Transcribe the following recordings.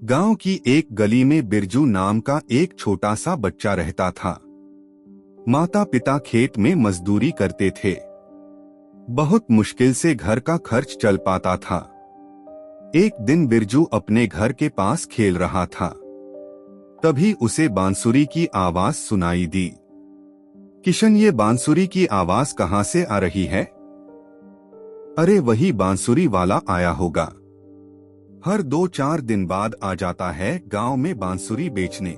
गांव की एक गली में बिरजू नाम का एक छोटा सा बच्चा रहता था। माता पिता खेत में मजदूरी करते थे। बहुत मुश्किल से घर का खर्च चल पाता था। एक दिन बिरजू अपने घर के पास खेल रहा था। तभी उसे बांसुरी की आवाज सुनाई दी। किशन, ये बांसुरी की आवाज कहाँ से आ रही है? अरे वही बांसुरी वाला आया होगा। हर 2-4 दिन बाद आ जाता है गांव में बांसुरी बेचने।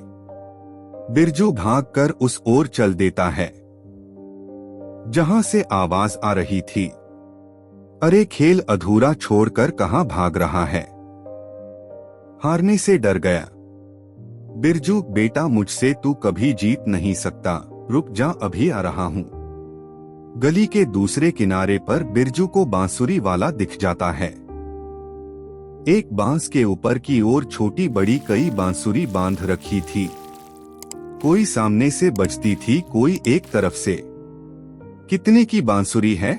बिरजू भागकर उस ओर चल देता है जहां से आवाज आ रही थी। अरे खेल अधूरा छोड़कर कहां भाग रहा है? हारने से डर गया। बिरजू, बेटा मुझसे तू कभी जीत नहीं सकता, रुक जा, अभी आ रहा हूं। गली के दूसरे किनारे पर बिरजू को बांसुरी वाला दिख जाता है। एक बांस के ऊपर की ओर छोटी बड़ी कई बांसुरी बांध रखी थी। कोई सामने से बजती थी, कोई एक तरफ से। कितने की बांसुरी है?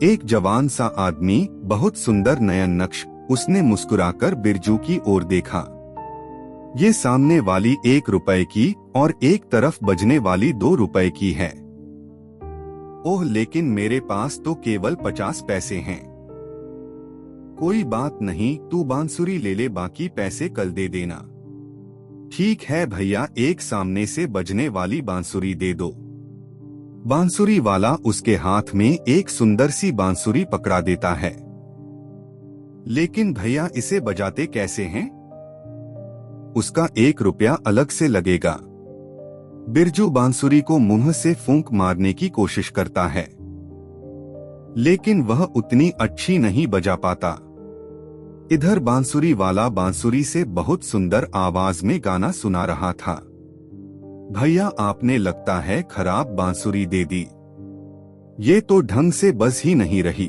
एक जवान सा आदमी, बहुत सुंदर नयन नक्श, उसने मुस्कुराकर बिरजू की ओर देखा। ये सामने वाली 1 रुपए की और एक तरफ बजने वाली 2 रुपए की है। ओह, लेकिन मेरे पास तो केवल 50 पैसे हैं। कोई बात नहीं, तू बांसुरी ले ले, बाकी पैसे कल दे देना। ठीक है भैया, एक सामने से बजने वाली बांसुरी दे दो। बांसुरी वाला उसके हाथ में एक सुंदर सी बांसुरी पकड़ा देता है। लेकिन भैया, इसे बजाते कैसे हैं? उसका 1 रुपया अलग से लगेगा। बिरजू बांसुरी को मुंह से फूंक मारने की कोशिश करता है, लेकिन वह उतनी अच्छी नहीं बजा पाता। इधर बांसुरी वाला बांसुरी से बहुत सुंदर आवाज में गाना सुना रहा था। भैया, आपने लगता है खराब बांसुरी दे दी। ये तो ढंग से बज ही नहीं रही।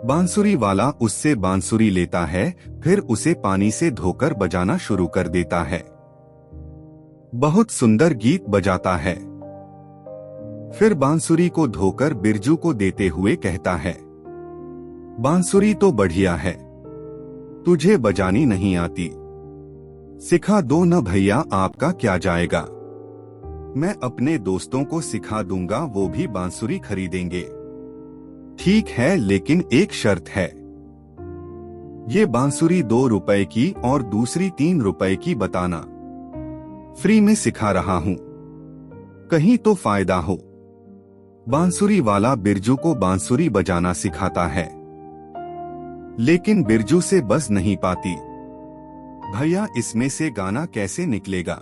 बांसुरी वाला उससे बांसुरी लेता है, फिर उसे पानी से धोकर बजाना शुरू कर देता है। बहुत सुंदर गीत बजाता है। फिर बांसुरी को धोकर बिरजू को देते हुए कहता है, बांसुरी तो बढ़िया है, तुझे बजानी नहीं आती, सिखा दो न भैया, आपका क्या जाएगा। मैं अपने दोस्तों को सिखा दूंगा, वो भी बांसुरी खरीदेंगे। ठीक है, लेकिन एक शर्त है। ये बांसुरी 2 रुपए की और दूसरी 3 रुपए की बताना। फ्री में सिखा रहा हूं, कहीं तो फायदा हो। बांसुरी वाला बिरजू को बांसुरी बजाना सिखाता है, लेकिन बिरजू से बज नहीं पाती। भैया, इसमें से गाना कैसे निकलेगा?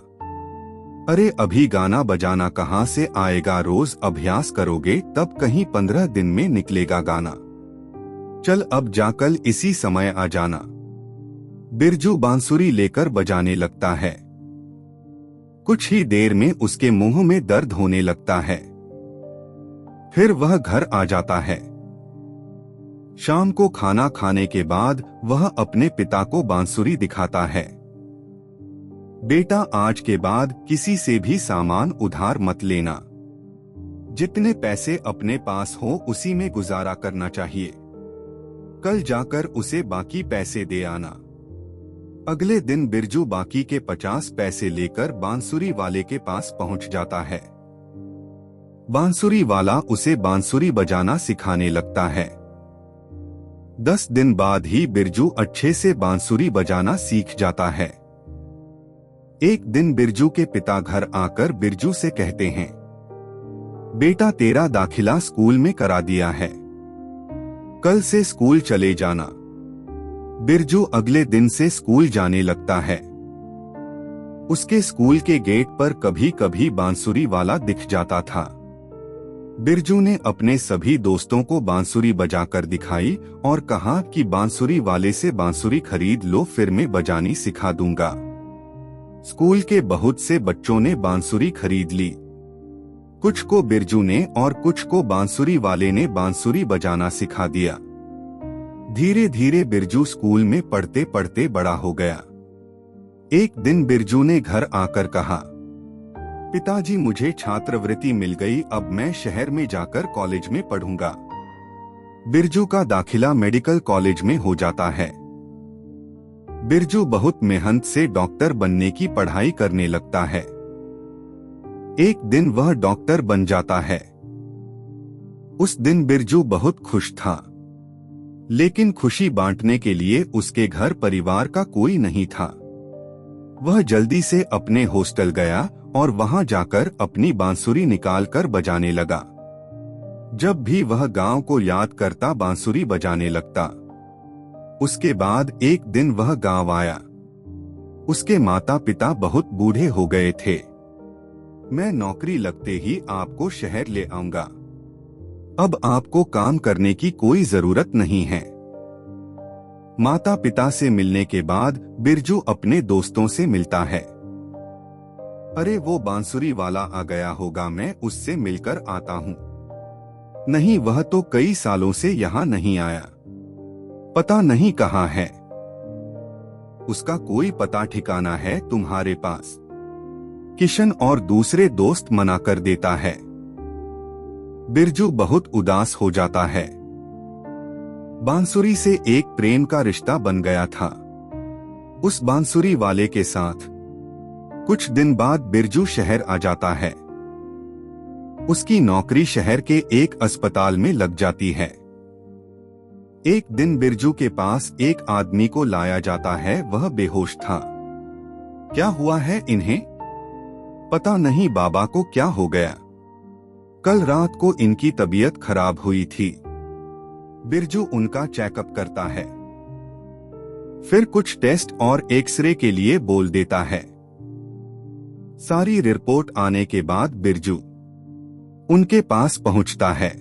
अरे अभी गाना बजाना कहाँ से आएगा? रोज अभ्यास करोगे तब कहीं 15 दिन में निकलेगा गाना। चल अब जा, कल इसी समय आ जाना। बिरजू बांसुरी लेकर बजाने लगता है। कुछ ही देर में उसके मुंह में दर्द होने लगता है। फिर वह घर आ जाता है। शाम को खाना खाने के बाद वह अपने पिता को बांसुरी दिखाता है। बेटा, आज के बाद किसी से भी सामान उधार मत लेना। जितने पैसे अपने पास हो उसी में गुजारा करना चाहिए। कल जाकर उसे बाकी पैसे दे आना। अगले दिन बिरजू बाकी के 50 पैसे लेकर बांसुरी वाले के पास पहुंच जाता है। बांसुरी वाला उसे बांसुरी बजाना सिखाने लगता है। 10 दिन बाद ही बिरजू अच्छे से बांसुरी बजाना सीख जाता है। एक दिन बिरजू के पिता घर आकर बिरजू से कहते हैं, बेटा, तेरा दाखिला स्कूल में करा दिया है, कल से स्कूल चले जाना। बिरजू अगले दिन से स्कूल जाने लगता है। उसके स्कूल के गेट पर कभी कभी बांसुरी वाला दिख जाता था। बिरजू ने अपने सभी दोस्तों को बांसुरी बजाकर दिखाई और कहा कि बांसुरी वाले से बांसुरी खरीद लो, फिर मैं बजानी सिखा दूंगा। स्कूल के बहुत से बच्चों ने बांसुरी खरीद ली। कुछ को बिरजू ने और कुछ को बांसुरी वाले ने बांसुरी बजाना सिखा दिया। धीरे धीरे बिरजू स्कूल में पढ़ते पढ़ते बड़ा हो गया। एक दिन बिरजू ने घर आकर कहा, पिताजी, मुझे छात्रवृत्ति मिल गई, अब मैं शहर में जाकर कॉलेज में पढ़ूंगा। बिरजू का दाखिला मेडिकल कॉलेज में हो जाता है। बिरजू बहुत मेहनत से डॉक्टर बनने की पढ़ाई करने लगता है। एक दिन वह डॉक्टर बन जाता है। उस दिन बिरजू बहुत खुश था, लेकिन खुशी बांटने के लिए उसके घर परिवार का कोई नहीं था। वह जल्दी से अपने हॉस्टल गया और वहां जाकर अपनी बांसुरी निकालकर बजाने लगा। जब भी वह गांव को याद करता बांसुरी बजाने लगता। उसके बाद एक दिन वह गांव आया। उसके माता पिता बहुत बूढ़े हो गए थे। मैं नौकरी लगते ही आपको शहर ले आऊंगा। अब आपको काम करने की कोई जरूरत नहीं है। माता पिता से मिलने के बाद बिरजू अपने दोस्तों से मिलता है। अरे वो बांसुरी वाला आ गया होगा, मैं उससे मिलकर आता हूँ। नहीं, वह तो कई सालों से यहाँ नहीं आया, पता नहीं कहाँ है। उसका कोई पता ठिकाना है तुम्हारे पास? किशन और दूसरे दोस्त मना कर देता है। बिरजू बहुत उदास हो जाता है। बांसुरी से एक प्रेम का रिश्ता बन गया था उस बांसुरी वाले के साथ। कुछ दिन बाद बिरजू शहर आ जाता है। उसकी नौकरी शहर के एक अस्पताल में लग जाती है। एक दिन बिरजू के पास एक आदमी को लाया जाता है। वह बेहोश था। क्या हुआ है इन्हें? पता नहीं बाबा को क्या हो गया। कल रात को इनकी तबीयत खराब हुई थी। बिरजू उनका चेकअप करता है, फिर कुछ टेस्ट और एक्सरे के लिए बोल देता है। सारी रिपोर्ट आने के बाद बिरजू उनके पास पहुंचता है।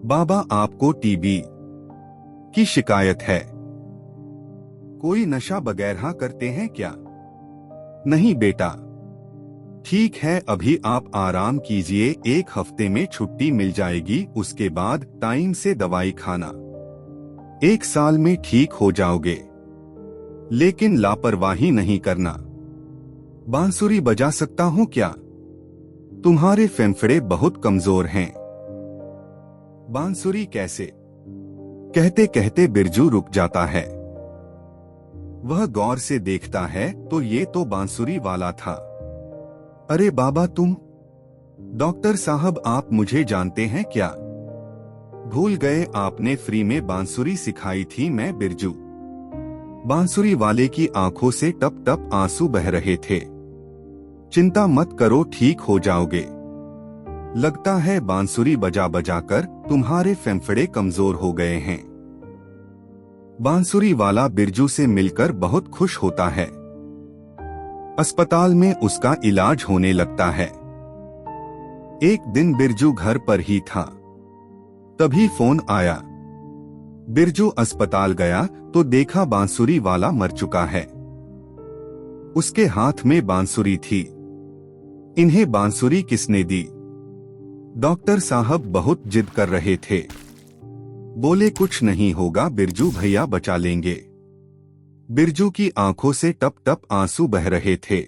बाबा, आपको टीबी की शिकायत है। कोई नशा वगैरह करते हैं क्या? नहीं बेटा। ठीक है, अभी आप आराम कीजिए, 1 हफ्ते में छुट्टी मिल जाएगी। उसके बाद टाइम से दवाई खाना। 1 साल में ठीक हो जाओगे, लेकिन लापरवाही नहीं करना। बांसुरी बजा सकता हूँ क्या? तुम्हारे फेफड़े बहुत कमजोर हैं। बांसुरी कैसे? कहते कहते बिरजू रुक जाता है। वह गौर से देखता है तो ये तो बांसुरी वाला था। अरे बाबा, तुम? डॉक्टर साहब, आप मुझे जानते हैं क्या? भूल गए, आपने फ्री में बांसुरी सिखाई थी। मैं बिरजू। बांसुरी वाले की आंखों से टप टप आंसू बह रहे थे। चिंता मत करो, ठीक हो जाओगे। लगता है बांसुरी बजा बजा कर तुम्हारे फेफड़े कमजोर हो गए हैं। बांसुरी वाला बिरजू से मिलकर बहुत खुश होता है। अस्पताल में उसका इलाज होने लगता है। एक दिन बिरजू घर पर ही था, तभी फोन आया। बिरजू अस्पताल गया तो देखा बांसुरी वाला मर चुका है। उसके हाथ में बांसुरी थी। इन्हें बांसुरी किसने दी? डॉक्टर साहब बहुत जिद कर रहे थे। बोले कुछ नहीं होगा बिरजू भैया, बचा लेंगे। बिरजू की आंखों से टप टप आंसू बह रहे थे।